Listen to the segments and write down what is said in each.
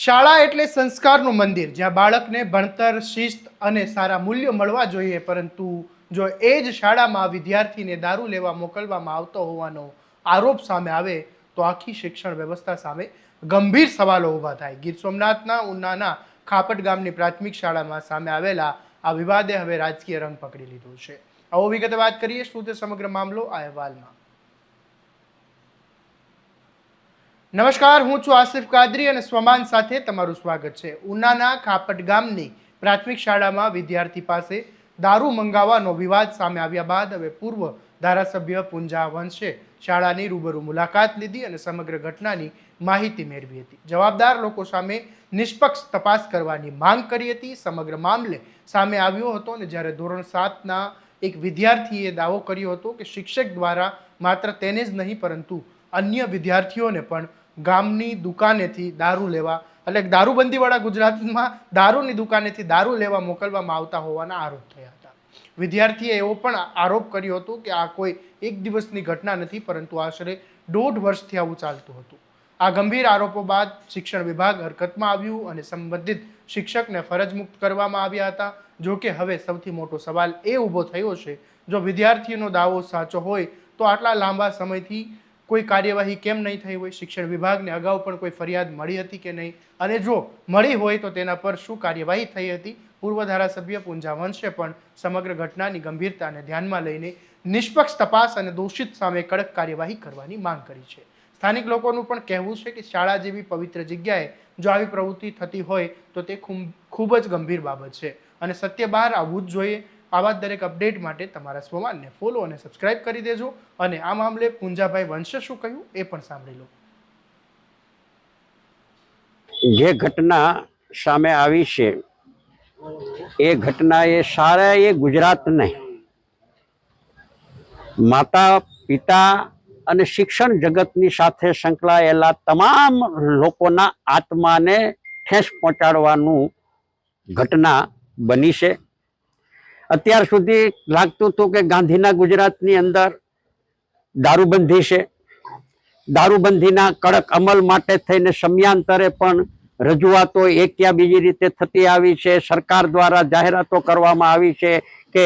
શાળા એટલે સંસ્કારનું મંદિર જ્યાં બાળકને ભણતર શિસ્ત અને સારા મૂલ્યો મળવા જોઈએ, પરંતુ જો એ જ શાળામાં વિદ્યાર્થીને દારૂ લેવા મોકલવામાં આવતો હોવાનો આરોપ સામે આવે તો આખી શિક્ષણ વ્યવસ્થા સામે ગંભીર સવાલો ઊભા થાય. ગીર સોમનાથના ઉનાના ખાપટ ગામની પ્રાથમિક શાળામાં સામે આવેલા આ વિવાદે હવે રાજકીય રંગ પકડી લીધો છે. આવો વિગતે વાત કરીએ શું તે સમગ્ર મામલો આ અહેવાલમાં. નમસ્કાર, હું છું આસિફ કાદરી અને સ્વમાન સાથે તમારું સ્વાગત છે. ઉનાના ખાપટ ગામની પ્રાથમિક શાળામાં વિદ્યાર્થી પાસે દારૂ મંગાવવાનો વિવાદ સામે આવ્યા બાદ હવે પૂર્વ ધારાસભ્ય પૂંજા વંશે શાળાની રૂબરૂ મુલાકાત લીધી અને સમગ્ર ઘટનાની માહિતી મેળવી હતી. જવાબદાર લોકો સામે નિષ્પક્ષ તપાસ કરવાની માંગ કરી હતી. સમગ્ર મામલે સામે આવ્યો હતો અને જ્યારે ધોરણ 7ના એક વિદ્યાર્થીએ દાવો કર્યો હતો કે શિક્ષક દ્વારા માત્ર તેને જ નહીં પરંતુ અન્ય વિદ્યાર્થીઓને પણ ગામની દુકાનેથી દારૂ લેવા એટલે દારૂબંધીવાળા ગુજરાતમાં દારૂની દુકાનેથી દારૂ લેવા મોકલવામાં આવતા હોવાના આરોપ થયા હતા. વિદ્યાર્થીએ એવો પણ આરોપ કર્યો હતો કે આ કોઈ એક દિવસની ઘટના નથી પરંતુ આશરે 1.5 વર્ષથી આવું ચાલતું હતું. આ ગંભીર આરોપો બાદ શિક્ષણ વિભાગ હરકતમાં આવ્યું અને સંબંધિત શિક્ષકને ફરજ મુક્ત કરવામાં આવ્યા હતા. જો કે હવે સૌથી મોટો સવાલ એ ઊભો થયો છે, જો વિદ્યાર્થીઓનો દાવો સાચો હોય તો આટલા લાંબા સમયથી કોઈ કાર્યવાહી કેમ નહીં થઈ હોય? શિક્ષણ વિભાગને અગાઉ પણ કોઈ ફરિયાદ મળી હતી કે નહીં, અને જો મળી હોય તો તેના પર શું કાર્યવાહી થઈ હતી? પૂર્વ ધારાસભ્ય પૂંજા વંશે પણ સમગ્ર ઘટનાની ગંભીરતાને ધ્યાનમાં લઈને નિષ્પક્ષ તપાસ અને દોષિત સામે કડક કાર્યવાહી કરવાની માંગ કરી છે. સ્થાનિક લોકોનું પણ કહેવું છે કે શાળા જેવી પવિત્ર જગ્યાએ જો આવી પ્રવૃત્તિ થતી હોય તો તે ખૂબ જ ગંભીર બાબત છે અને સત્ય બહાર આવવું જ જોઈએ. આવા દરેક અપડેટ માટે તમારા સ્વમાનને ફોલો અને સબસ્ક્રાઇબ કરી દેજો. અને આ મામલે પૂંજાભાઈ વંશે શું કહ્યું એ પણ સાંભળી લો. જે ઘટના સામે આવી છે એ ઘટના એ સારા ગુજરાતને માતા પિતા અને શિક્ષણ જગતની સાથે સંકળાયેલા તમામ લોકોના આત્માને ઠેસ પહોંચાડવાનું ઘટના બની છે. અત્યાર સુધી લાગતું હતું કે ગાંધીના ગુજરાતની અંદર દારૂબંધી છે. દારૂબંધીના કડક અમલ માટે થઈને સમયાંતરે પણ રજૂઆતો એક યા બીજી રીતે થતી આવી છે. સરકાર દ્વારા જાહેરાતો કરવામાં આવી છે કે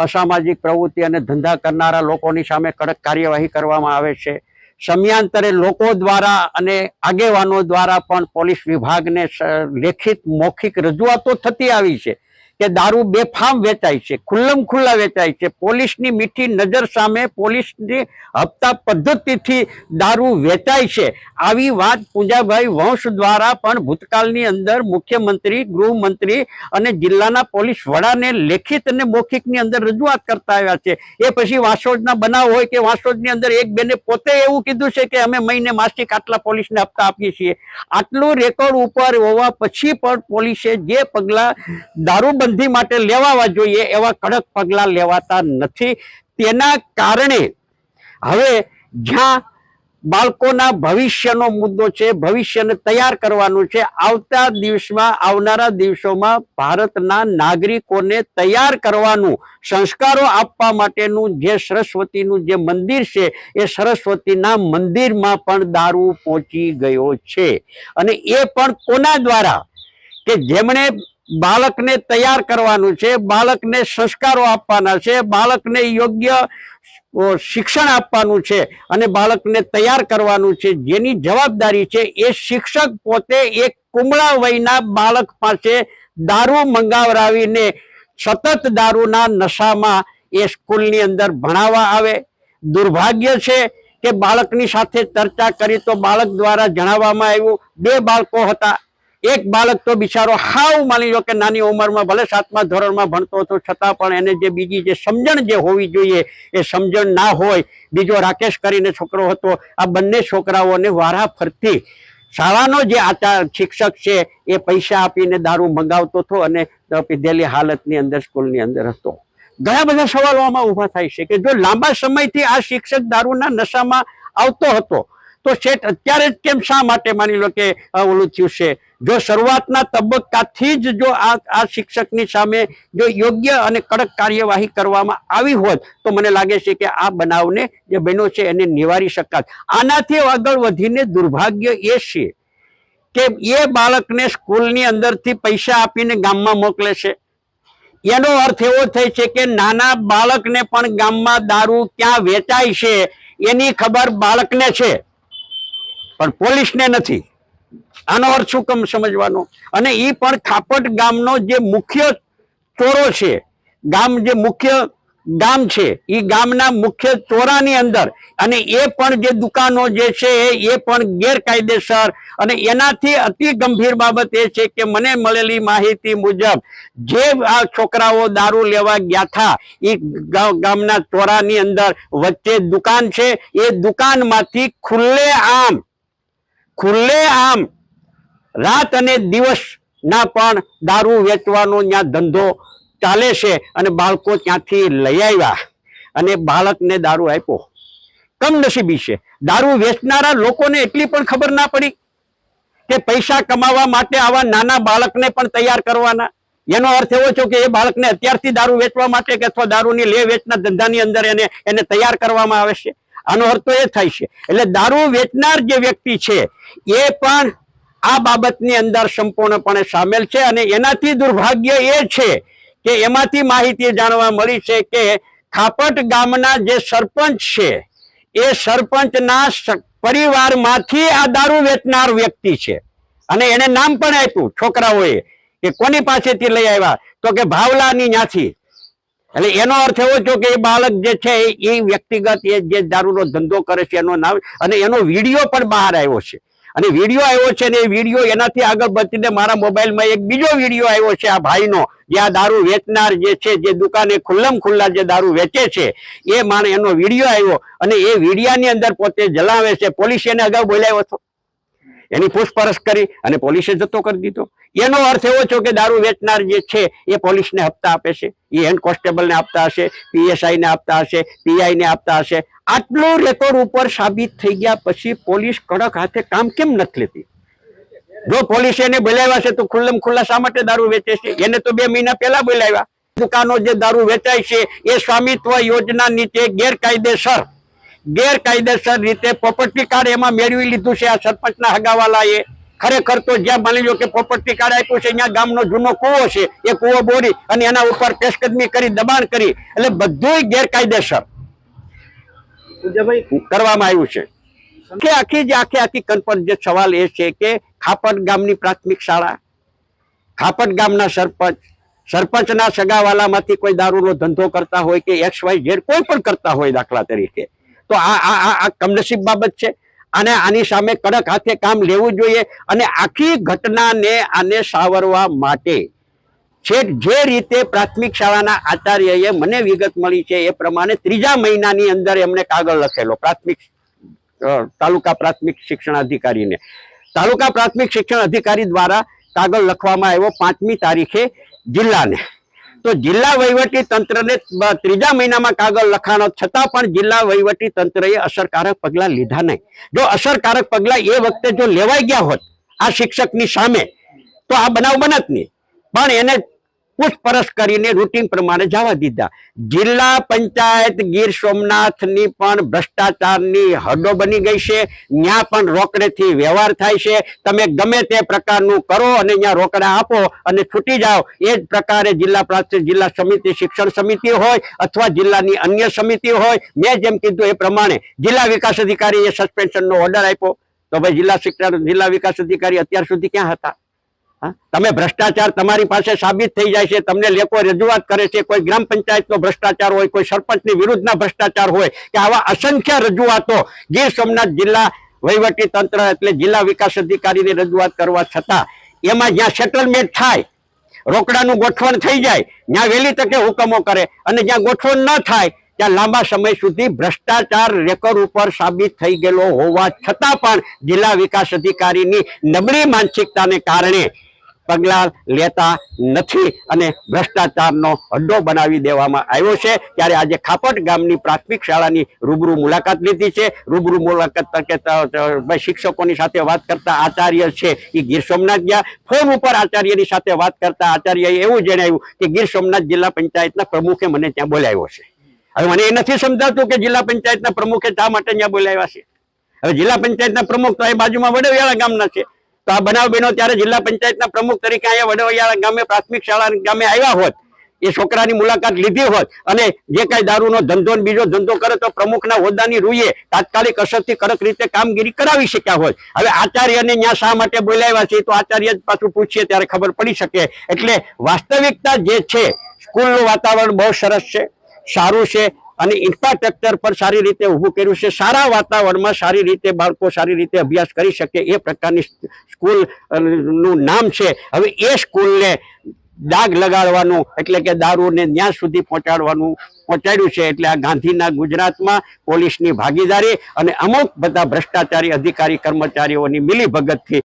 અસામાજિક પ્રવૃત્તિ અને ધંધા કરનારા લોકોની સામે કડક કાર્યવાહી કરવામાં આવે છે. સમયાંતરે લોકો દ્વારા અને આગેવાનો દ્વારા પણ પોલીસ વિભાગને લેખિત મૌખિક રજૂઆતો થતી આવી છે કે દારૂ બેફામ વેચાય છે, ખુલ્લમ ખુલ્લા વેચાય છે. પોલીસની મીઠી નજર સામે પોલીસની હપ્તા પદ્ધતિથી દારૂ વેચાય છે. આવી વાત પૂંજાભાઈ વંશ દ્વારા પણ ભૂતકાળની અંદર મુખ્યમંત્રી, ગૃહમંત્રી અને જિલ્લાના પોલીસ વડાને લેખિત અને મૌખિકની અંદર રજૂઆત કરતા આવ્યા છે. એ પછી વાસોડના બનાવ હોય કે વાસોડની અંદર એક બેને પોતે એવું કીધું છે કે અમે મહિને માસિક આટલા પોલીસને હપ્તા આપીએ છીએ. આટલું રેકોર્ડ ઉપર હોવા પછી પણ પોલીસે જે પગલાં દારૂબંધી માટે લેવા જોઈએ એવા કડક પગલાં લેવાતા નથી. તેના કારણે હવે જ્યાં બાળકોના ભવિષ્યનો મુદ્દો છે, ભવિષ્યને તૈયાર કરવાનું છે, આવનારા દિવસોમાં ભારતના નાગરિકોને તૈયાર કરવાનું, સંસ્કારો આપવા માટેનું જે સરસ્વતીનું જે મંદિર છે એ સરસ્વતીના મંદિરમાં પણ દારૂ પહોંચી ગયો છે. અને એ પણ કોના દ્વારા? કે જેમણે બાળકને તૈયાર કરવાનું છે, બાળકને સંસ્કારો આપવાના છે, બાળકને યોગ્ય શિક્ષણ આપવાનું છે અને બાળકને તૈયાર કરવાનું છે, જેની જવાબદારી છે એ શિક્ષક પોતે એક કુમળા વયના બાળક પાસે દારૂ મંગાવરાવીને સતત દારૂના નશામાં એ સ્કૂલની અંદર ભણાવવા આવે. દુર્ભાગ્ય છે કે બાળકની સાથે ચર્ચા કરી તો બાળક દ્વારા જણાવવામાં આવ્યું 2 બાળકો હતા. એક બાળક તો બિચારો હાવ માની લો કે નાની ઉંમરમાં ભલે 7મા ધોરણમાં ભણતો હતો છતાં પણ એને જે બીજી જે સમજણ જે હોવી જોઈએ એ સમજણ ના હોય. બીજો રાકેશ કરીને છોકરો હતો. આ બંને છોકરાઓને વારા ફરતી શાળાનો જે શિક્ષક છે એ પૈસા આપીને દારૂ મંગાવતો હતો અને પીધેલી હાલતની અંદર સ્કૂલની અંદર હતો. ઘણા બધા સવાલો આમાં ઊભા થાય છે કે જો લાંબા સમયથી આ શિક્ષક દારૂના નશામાં આવતો હતો તો શેઠ અત્યારે જ કેમ શા માટે માની લો કે ઓલું થયું છે? જો શરૂઆતના તબક્કાથી જ જો આ શિક્ષકની સામે જો યોગ્ય અને કડક કાર્યવાહી કરવામાં આવી હોત તો મને લાગે છે કે આ બનાવને જે બન્યો છે એને નિવારી શકાત. આનાથી આગળ વધીને દુર્ભાગ્ય એ છે કે એ બાળકને સ્કૂલની અંદરથી પૈસા આપીને ગામમાં મોકલે છે. એનો અર્થ એવો થાય છે કે નાના બાળકને પણ ગામમાં દારૂ ક્યાં વેચાય છે એની ખબર બાળકને છે, પણ પોલીસને નથી. આનો અર્થ શું કેમ સમજવાનો? અને એ પણ ખાપટ ગામનો જે મુખ્ય ચોરો છે, જે મુખ્ય ગામ છે, એ ગામના મુખ્ય ચોરાની અંદર, અને એ પણ જે દુકાનો જે છે એ પણ ગેરકાયદેસર. અને એનાથી અતિ ગંભીર બાબત એ છે કે મને મળેલી માહિતી મુજબ જે આ છોકરાઓ દારૂ લેવા ગયા હતા એ ગામના ચોરાની અંદર વચ્ચે દુકાન છે, એ દુકાનમાંથી ખુલ્લે આમ રાત અને દિવસ ના પણ દારૂ વેચવાનો ત્યાં ધંધો ચાલે છે. અને બાળકો ત્યાંથી લઈ આવ્યા અને બાળકને દારૂ આપ્યો. કમનસીબી છે, દારૂ વેચનારા લોકોને એટલી પણ ખબર ના પડી કે પૈસા કમાવા માટે આવા નાના બાળકને પણ તૈયાર કરવાના. એનો અર્થ એવો છે કે એ બાળકને અત્યારથી દારૂ વેચવા માટે કે અથવા દારૂની લે વેચના ધંધાની અંદર એને તૈયાર કરવામાં આવે છે. આનો અર્થ તો એ થાય છે. એટલે દારૂ વેચનાર જે વ્યક્તિ છે એ પણ આ બાબતની અંદર સંપૂર્ણપણે સામેલ છે. અને એનાથી દુર્ભાગ્ય એ છે કે એમાંથી માહિતી જાણવા મળી છે કે ખાપટ ગામના જે સરપંચ છે એ સરપંચના પરિવારમાંથી આ દારૂ વેચનાર વ્યક્તિ છે. અને એને નામ પણ આપ્યું છોકરાઓએ કે કોની પાસેથી લઈ આવ્યા, તો કે ભાવલાની ન્યાથી. એટલે એનો અર્થ એવો છે કે એ બાળક જે છે એ વ્યક્તિગત એ જે દારૂનો ધંધો કરે છે એનો નામ, અને એનો વિડીયો પણ બહાર આવ્યો છે. અને વિડીયો આવ્યો છે ને એ વિડીયો એનાથી આગળ વધીને મારા મોબાઈલમાં એક બીજો વિડીયો આવ્યો છે આ ભાઈનો, જે આ દારૂ વેચનાર જે છે, જે દુકાને ખુલ્લા જે દારૂ વેચે છે એ એનો વિડીયો આવ્યો. અને એ વિડીયાની અંદર પોતે જણાવે છે, પોલીસ એને અગાઉ બોલાવ્યો હતો, એની પૂછપરછ કરી અને પોલીસે જતો કરી દીધો. એનો અર્થ એવો છે કે દારૂ વેચનાર જે છે એ પોલીસને હપ્તા આપે છે, એ હેડ કોન્સ્ટેબલને આપતા હશે, પીએસઆઈને આપતા હશે, પીઆઈને આપતા હશે. આટલું રેકોર્ડ ઉપર સાબિત થઈ ગયા પછી પોલીસ કડક હાથે કામ કેમ નથી લેતી? જો પોલીસે એને બોલાવ્યા છે તો ખુલ્લા શા માટે દારૂ વેચે છે? એને તો 2 મહિના પહેલા બોલાવ્યા. દુકાનો જે દારૂ વેચાય છે એ સ્વામિત્વ યોજના નીચે ગેરકાયદેસર રીતે પ્રોપર્ટી કાર્ડ એમાં મેળવી લીધું છે આ સરપંચના હગાવાલાએ. ખરેખર તો જ્યાં માની લો કે પ્રોપર્ટી કાર્ડ આપ્યું છે ત્યાં ગામનો જૂનો કૂવો છે, એ કૂવો બોરી અને એના ઉપર પેશકદમી કરી, દબાણ કરી, એટલે બધું ગેરકાયદેસર કરવામાં આવ્યું છે. આખી કન્ફર્મ જે સવાલ એ છે કે ખાપટ ગામની પ્રાથમિક શાળા, ખાપટ ગામના સરપંચના સગાવાલામાંથી કોઈ દારૂનો ધંધો કરતા હોય કે XYZ કોઈ પણ કરતા હોય દાખલા તરીકે, તો આ કમનસીબ બાબત છે. અને આની સામે કડક હાથે કામ લેવું જોઈએ. અને આખી ઘટનાને આને સાવરવા માટે જે રીતે પ્રાથમિક શાળાના આચાર્યએ મને વિગત મળી છે એ પ્રમાણે 3જા મહિનાની અંદર એમણે કાગળ લખેલો તાલુકા પ્રાથમિક શિક્ષણ અધિકારીને. તાલુકા પ્રાથમિક શિક્ષણ અધિકારી દ્વારા કાગળ લખવામાં આવ્યો 5મી તારીખે જિલ્લાને. તો જિલ્લા વહીવટી તંત્રને 3જા મહિનામાં કાગળ લખાણો છતાં પણ જિલ્લા વહીવટી તંત્રએ અસરકારક પગલાં લીધા નહીં. જો અસરકારક પગલાં એ વખતે જો લેવાઈ ગયા હોત આ શિક્ષકની સામે તો આ બનાવ બનત નહીં, પણ એને પૂછપરછ કરીને રૂટીન પ્રમાણે જવા દીધા. જિલ્લા પંચાયત ગીર સોમનાથની પણ ભ્રષ્ટાચારની હદો બની ગઈ છે. ત્યાં પણ રોકડેથી વ્યવહાર થાય છે. તમે ગમે તે પ્રકારનું કરો અને ત્યાં રોકડા આપો અને છૂટી જાઓ. એ જ પ્રકારે જિલ્લા સમિતિ, શિક્ષણ સમિતિ હોય અથવા જિલ્લાની અન્ય સમિતિ હોય, મેં જેમ કીધું એ પ્રમાણે જિલ્લા વિકાસ અધિકારીએ સસ્પેન્શનનો ઓર્ડર આપ્યો. તો ભાઈ જિલ્લા વિકાસ અધિકારી અત્યાર સુધી ક્યાં હતા? તમે ભ્રષ્ટાચાર તમારી પાસે સાબિત થઈ જાય છે, તમને લોકો રજૂઆત કરે છે, કોઈ ગ્રામ પંચાયતનો ભ્રષ્ટાચાર હોય, કોઈ સરપંચની વિરુદ્ધના ભ્રષ્ટાચાર હોય, કે આવા અસંખ્ય રજૂઆતો ગીર સોમનાથ જિલ્લા વહીવટી તંત્ર એટલે જિલ્લા વિકાસ અધિકારીને રજૂઆત કરવા છતાં એમાં જ્યાં સેટલમેન્ટ થાય, રોકડાનું ગોઠવણ થઈ જાય, ત્યાં વહેલી તકે હુકમો કરે, અને જ્યાં ગોઠવણ ન થાય ત્યાં લાંબા સમય સુધી ભ્રષ્ટાચાર રેકોર્ડ ઉપર સાબિત થઈ ગયેલો હોવા છતાં પણ જિલ્લા વિકાસ અધિકારીની નબળી માનસિકતાને કારણે પગલાં લેતા નથી અને ભ્રષ્ટાચારનો અડ્ડો બનાવી દેવામાં આવ્યો છે. ત્યારે આજે ખાપટ ગામની પ્રાથમિક શાળાની રૂબરૂ મુલાકાત લીધી છે. રૂબરૂ મુલાકાત શિક્ષકોની સાથે વાત કરતા આચાર્ય છે એ ગીર સોમનાથ ગયા. ફોન ઉપર આચાર્યની સાથે વાત કરતા આચાર્યએ એવું જણાવ્યું કે ગીર સોમનાથ જિલ્લા પંચાયતના પ્રમુખે મને ત્યાં બોલાવ્યો છે. હવે મને એ નથી સમજાતું કે જિલ્લા પંચાયતના પ્રમુખે શા માટે ત્યાં બોલાવ્યા છે. હવે જિલ્લા પંચાયતના પ્રમુખ તો એ બાજુમાં વડવેળા ગામના છે, તો આ બનાવ બન્યો ત્યારે જિલ્લા પંચાયતના પ્રમુખ તરીકે અહીંયા વડવૈયાળા ગામે પ્રાથમિક શાળા ગામે આવ્યા હોત, એ છોકરાની મુલાકાત લીધી હોત અને જે કાંઈ દારૂનો ધંધો ને બીજો ધંધો કરે તો પ્રમુખના હોદ્દાની રૂએ તાત્કાલિક અસરથી કડક રીતે કામગીરી કરાવી શક્યા હોત. હવે આચાર્યને ત્યાં શા માટે બોલાવ્યા છે તો આચાર્ય જ પાછું પૂછીએ ત્યારે ખબર પડી શકે. એટલે વાસ્તવિકતા જે છે, સ્કૂલનું વાતાવરણ બહુ સરસ છે, સારું છે અને ઇન્ફ્રાસ્ટ્રક્ચર પર સારી રીતે ઊભું કર્યું છે. સારા વાતાવરણમાં સારી રીતે બાળકો સારી રીતે અભ્યાસ કરી શકે એ પ્રકારની સ્કૂલ નું નામ છે. હવે એ સ્કૂલને દાગ લગાડવાનું એટલે કે દારૂને ન્યા સુધી પહોંચાડ્યું છે. એટલે આ ગાંધીના ગુજરાતમાં પોલીસની ભાગીદારી અને અમુક બધા ભ્રષ્ટાચારી અધિકારી કર્મચારીઓની મિલીભગતથી